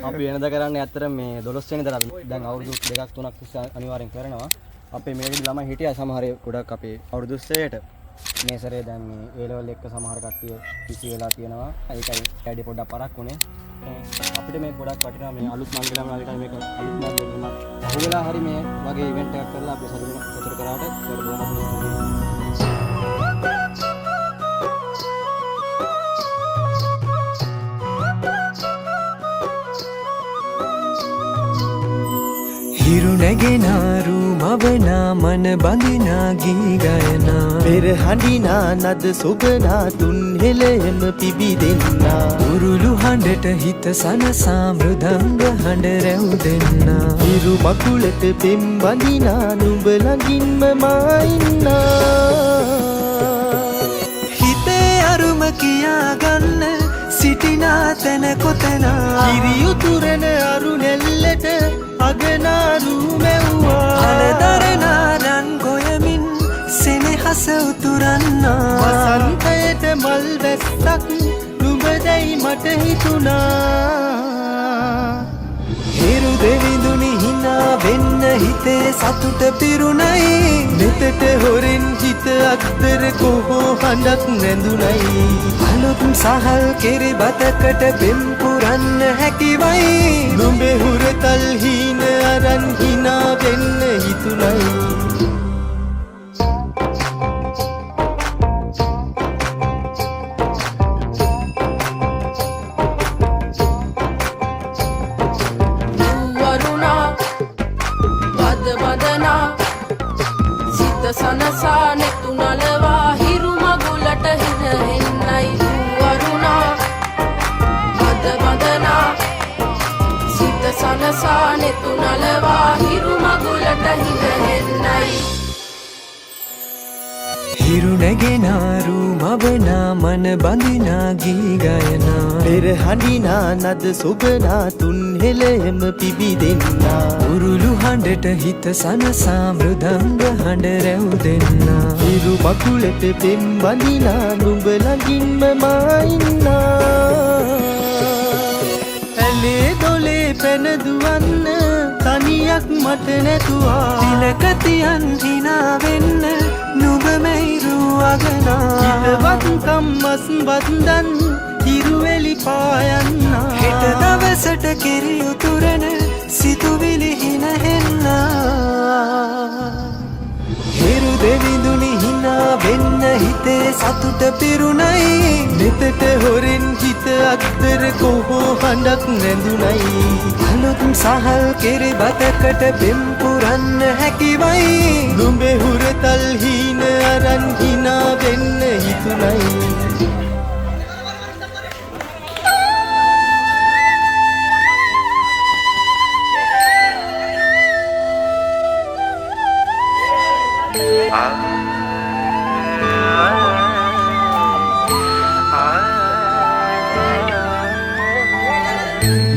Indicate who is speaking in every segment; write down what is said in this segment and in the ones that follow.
Speaker 1: අපි වෙනද කරන්නේ ඇත්තට මේ 12 වෙනිදා අපි දැන් අවුරුදු 2ක් 3ක් තිස්සේ අනිවාර්යෙන් කරනවා. අපේ මේකේ ළමයි හිටියා සමහර ගොඩක් අපේ අවුරුදු 6ට. මේ සැරේ දැන් මේ A level එක සමහර කට්ටිය කිසි වෙලා තියෙනවා. ඒකයි වැඩි පොඩ්ඩක් පරක් වුණේ. අපිට මේ ගොඩක් වටිනවා මේ අලුත් මංගලම් වලට මේක අලුත් මංගලම් අහුවෙලා හරි මේ වගේ ඉවෙන්ට් එකක් කරලා අපි සතුට කරාට
Speaker 2: හිරු නැගෙනාරු මවනා මන බඳිනා ගී ගයනා පෙර හඬිනා නද සොබනා තුන් හෙළෙම පිබිදෙන්නා උරුළු හඬට හිත සනසා මෘදංග හඬ රැව් දෙන්නා හිරු මකුලට පෙම් බඳිනා නුඹ ළඟින්ම මා ඉන්නා හිතේ අරුම කියාගන්න සිටිනා තැන කොතනා කිරි උතුරන අරු නෙල්ලට අගනාරු මෙව්වා අලදරනාරන් ගොයමින් සෙනෙහස උතුරන්නා වසන්තයට මල් වැස්සක් නුඹදැයි මට හිතුණා හිරු දෙවිඳුනි හිනා වෙන්න හිතේ සතුට පිරුණයි මෙතට හොරෙන් හිත අක්තර කොහෝ හඬක් නැඳුනයි අලුත් සහල් කෙරි බතකට පෙම් පුරන්න හැකිවයි නුඹේ හුරතල් හීන අරන් හිනා වෙන්න හිතුණයි
Speaker 3: සනසා නෙතු නලවා හිරු මගුලට හින හෙන්නයි වරුණා බද බදනා සිත සනසා නෙතු නලවා හිරු මගුලට හින හෙන්නයි
Speaker 2: හිරු නැගෙනාරු මවනා මන බඳිනා ගී ගයනා පෙර හඬිනා නද සොබනා තුන් හෙළෙම පිබිදෙන්නා උරුළු හඬට හිත සනසා මෘදංග හඬ රැව් දෙන්නා හිරු මකුලට පෙම් බඳිනා නුඹ ළඟින්ම මා ඉන්නා ඇලේ දොලේ පැන දුවන්න තනියක් මට නැතුවා තිලක තියන් හිනා වෙන්න නුඹ මෙයිරු අගනා හිතවත්කම් මස් බන්දන් හිරුවෙලි පායන්නා හෙට දවසට කිරි උතුරන සිතුවිලි හින හෙන්නා හිරු දෙවිඳුනි හිනා වෙන්න හිතේ සතුට පිරුණයි මෙතට හොරෙන් හිත අක්තර කොහෝ හඬක් නැඳුනයි අලුත් සහල් කෙරි බතකට පෙම් පුරන්න හැකිවයි නුඹේ හුරතල් හීන අරන් හිනා වෙන්න හිතුණයි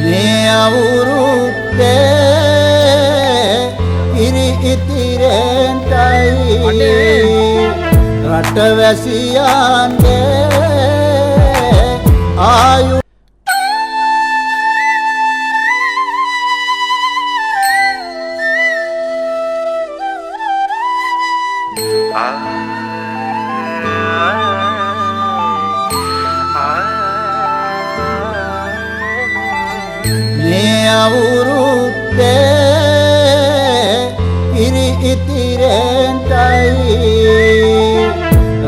Speaker 4: මේ අවුරුද්දේ ඉරි ඉතිරෙන්ටයි රටවැසියන්ගේ ආයු මේ අවුරුද්දේ ඉරි ඉතිරෙන්ටයි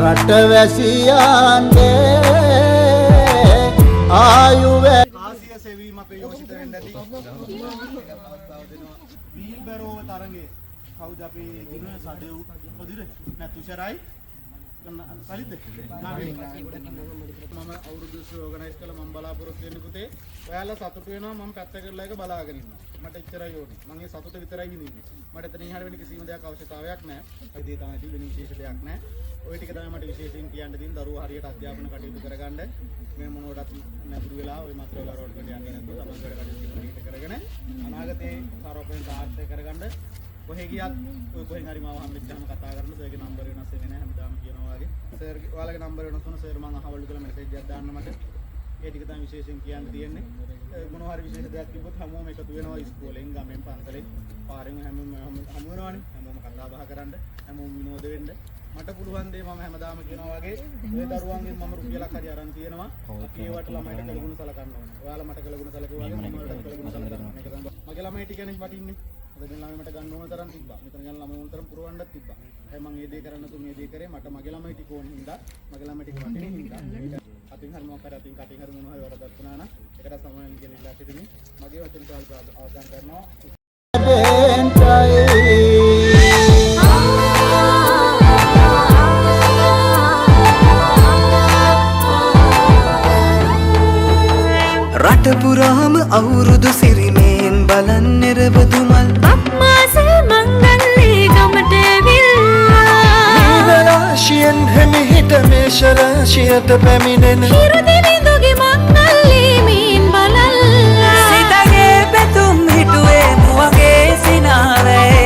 Speaker 4: රටවැසියන්ගේ ආයු
Speaker 5: ආසිය සෙවීමක යෝජිත වෙන්න ඇති අවස්ථාව දෙනවා වීල් බැරෝව තරඟේ කවුද අපි දින සදෙව් පොදිර නැතුෂරයි සලිද්ද මම අවුරුදු ඕගනයිස් කළා මම බලාපොරොත්තු වෙන්නේ පුතේ ඔයාලා සතුටු වෙනවා මම පැත්ත කරලා එක බලාගෙන ඉන්නවා මට එච්චරයි ඕනේ මම ඒ සතුට විතරයි විඳින්නේ මට එතන ඉහළ වෙන කිසිම දෙයක් අවශ්‍යතාවයක් නැහැ ඒ දේ තමයි තියෙන විශේෂ දෙයක් නැහැ ওই ටික තමයි මට විශේෂයෙන් කියන්න තියෙන දරුවෝ හරියට අධ්‍යාපන කටයුතු කරගන්න මේ මොනවටත් නැඹුරු වෙලා ওই මාත්‍රා වලට යන්නේ නැතුව තමන් වැඩ කටයුතු කරගෙන අනාගතේ සාරෝපණය සාර්ථක කරගන්න කොහෙ ගියත් ඔය කොහෙන් හරි මාව හම්බෙච්චාම කතා කරන සර්ගේ නම්බර් වෙනස් වෙන්නේ නැහැ හැමදාම කියනවා වගේ සර් ඔයාලගේ නම්බර් වෙනස් වුණා සර් මම අහවලු කියලා මෙසේජ් එකක් දාන්න මට ඒ ටික තමයි විශේෂයෙන් කියන්න තියෙන්නේ. මොනවා හරි විශේෂ දෙයක් තිබ්බොත් හැමෝම එකතු වෙනවා ඉස්කෝලෙන් ගමෙන් පන්සලෙන් පාරෙන් හැමෝම හමු වෙනවානේ. හැමෝම කතා බහ කරන්න, හැමෝම විනෝද වෙන්න. මට පුළුවන් දේ මම හැමදාම කියනවා වගේ ඔය දරුවන්ගෙන් මම රුපියලක් හරි අරන් තියෙනවා. අපි ඒවට ළමයිට කළගුණ සලකන්න ඕනේ. ඔයාලා මට කළගුණ සලකුවා වගේ මම ඔයාලට කළගුණ සලකනවා. මේක තමයි මගේ ළමයි ටිකනේ වටින්නේ. අද මේ ළමයි මට ගන්න ඕන තරම් තිබ්බා. මෙතන ගන්න ළමයි ඕන තරම් පුරවන්නත් තිබ්බා. ඒ මම මේ දේ කරන්න තු මේ දේ කරේ මට මගේ ළමයි ටික ඕන හින්දා මගේ ළමයි ටික වටින හින්දා අතින් හරි මොකක්ද අතින් කටින් හරි මොනවා හරි වරදක් වුණා නම් ඒකට සමාවෙන් කියලා ඉල්ලා සිටින්නේ. මගේ වචන කාල් අවසන් කරනවා.
Speaker 2: රට පුරාම අවුරුදු සිරිමෙන් බලන් නිරබදුමල්
Speaker 6: අප්මාසේ මංගල්ලේ ගමට විල්ලා
Speaker 2: රාශියෙන් හැමිහිට මේෂ රාශියට පැමිණෙන
Speaker 6: හිරුදිරිඳුගේ මංගල්ලේ මීන් බලල්ලා
Speaker 2: සිතගේ පැතුම් හිටුවේ මුවගේ සිනාවේ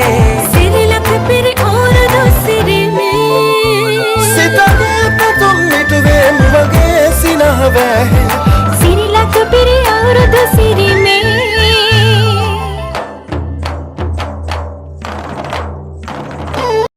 Speaker 6: සිරිලක පිරි ඕරදු සිරිමේ
Speaker 2: සිතගේ පැතුම් හිටුවේ මුවගේ සිනාවේ
Speaker 6: සිරිලක පිරි අවුරුදු